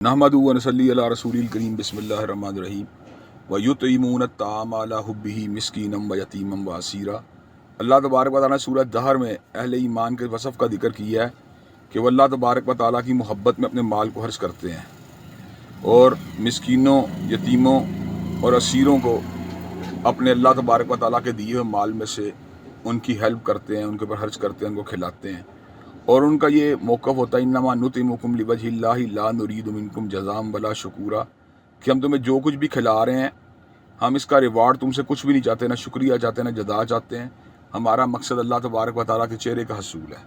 نحمدہ و نصلی علی رسول الکریم بسم اللہ الرحمن الرحیم وَيُطْعِمُونَ الطَّعَامَ عَلَىٰ حُبِّهِ مِسْكِینًا وَیَتِیمًا وَاسِیرًا۔ اللہ تبارک و تعالیٰ نے سورۃ دہر میں اہل ایمان کے وصف کا ذکر کیا ہے کہ وہ اللہ تبارک و تعالیٰ کی محبت میں اپنے مال کو خرچ کرتے ہیں اور مسکینوں، یتیموں اور اسیروں کو اپنے اللہ تبارک و تعالیٰ کے دیے ہوئے مال میں سے ان کی ہیلپ کرتے ہیں، ان کے اوپر خرچ کرتے ہیں، ان کو کھلاتے ہیں۔ اور ان کا یہ موقف ہوتا ہے انما نطعمکم لوجہ اللہ لا نرید منکم جزاء ولا شکورا، کہ ہم تمہیں جو کچھ بھی کھلا رہے ہیں ہم اس کا ریوارڈ تم سے کچھ بھی نہیں چاہتے، نہ شکریہ چاہتے نہ جزا چاہتے ہیں، ہمارا مقصد اللہ تبارک و تعالیٰ کے چہرے کا حصول ہے۔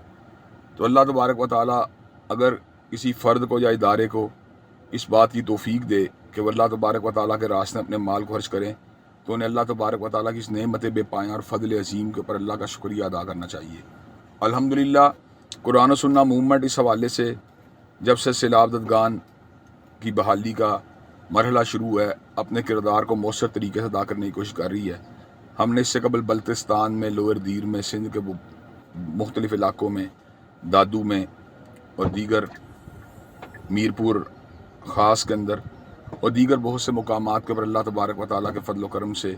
تو اللہ تبارک و تعالیٰ اگر کسی فرد کو یا ادارے کو اس بات کی توفیق دے کہ وہ اللہ تبارک و تعالیٰ کے راستے میں اپنے مال کو خرچ کریں تو انہیں اللہ تبارک و تعالیٰ کی اس نعمت بے پایاں اور فضل عظیم کے اوپر اللہ کا شکریہ ادا کرنا چاہیے۔ الحمدللہ قرآن و سنہ موومنٹ اس حوالے سے جب سے سیلاب زدگان کی بحالی کا مرحلہ شروع ہے اپنے کردار کو مؤثر طریقے سے ادا کرنے کی کوشش کر رہی ہے۔ ہم نے اس سے قبل بلتستان میں، لوئر دیر میں، سندھ کے مختلف علاقوں میں، دادو میں اور دیگر میرپور خاص کے اندر اور دیگر بہت سے مقامات کے اوپر اللہ تبارک و تعالیٰ کے فضل و کرم سے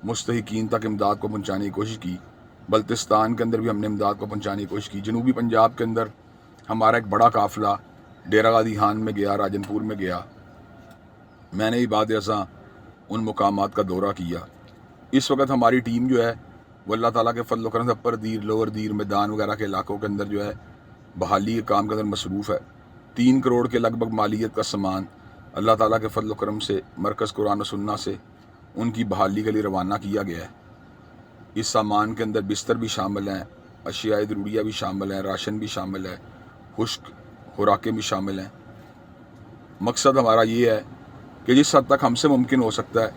مستحقین تک امداد کو پہنچانے کی کوشش کی۔ بلتستان کے اندر بھی ہم نے امداد کو پہنچانے کی کوشش کی۔ جنوبی پنجاب کے اندر ہمارا ایک بڑا قافلہ ڈیرہ غازی خان میں گیا، راجن پور میں گیا، میں نے بعد ازاں ان مقامات کا دورہ کیا۔ اس وقت ہماری ٹیم جو ہے وہ اللہ تعالیٰ کے فضل و کرم سے اپر دیر، لوور دیر، میدان وغیرہ کے علاقوں کے اندر جو ہے بحالی کے کام کے اندر مصروف ہے۔ 3 کروڑ کے لگ بھگ مالیت کا سامان اللہ تعالیٰ کے فضل و کرم سے مرکز قرآن و سنہ سے ان کی بحالی کے لیے روانہ کیا گیا ہے۔ اس سامان کے اندر بستر بھی شامل ہیں، اشیاء ضروریہ بھی شامل ہیں، راشن بھی شامل ہے، خشک خوراکیں بھی شامل ہیں۔ مقصد ہمارا یہ ہے کہ جس حد تک ہم سے ممکن ہو سکتا ہے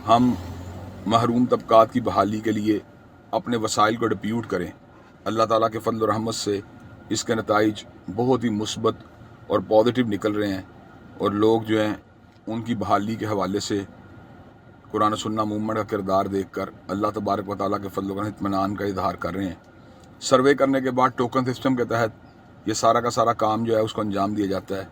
ہم محروم طبقات کی بحالی کے لیے اپنے وسائل کو ڈپیوٹ کریں۔ اللہ تعالیٰ کے فضل و رحمت سے اس کے نتائج بہت ہی مثبت اور پازیٹیو نکل رہے ہیں، اور لوگ جو ہیں ان کی بحالی کے حوالے سے قرآن و سنہ موومنٹ کا کردار دیکھ کر اللہ تبارک و تعالیٰ کے فضل و کرم اطمینان کا اظہار کر رہے ہیں۔ سروے کرنے کے بعد ٹوکن سسٹم کے تحت یہ سارا کا سارا کام جو ہے اس کو انجام دیا جاتا ہے۔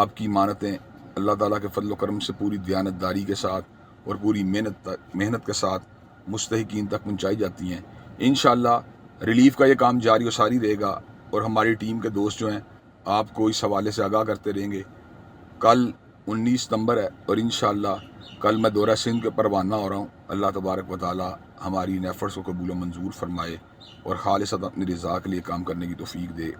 آپ کی امانتیں اللہ تعالیٰ کے فضل و کرم سے پوری دیانتداری کے ساتھ اور پوری محنت کے ساتھ مستحقین تک پہنچائی جاتی ہیں۔ انشاءاللہ ریلیف کا یہ کام جاری و ساری رہے گا، اور ہماری ٹیم کے دوست جو ہیں آپ کو اس حوالے سے آگاہ کرتے رہیں گے۔ کل 19 ستمبر ہے اور انشاءاللہ کل میں دورہ سندھ کے روانہ ہو رہا ہوں۔ اللہ تبارک و تعالیٰ ہماری ان ایفرٹس کو قبول و منظور فرمائے اور خالصتاً اپنی رضا کے لیے کام کرنے کی توفیق دے۔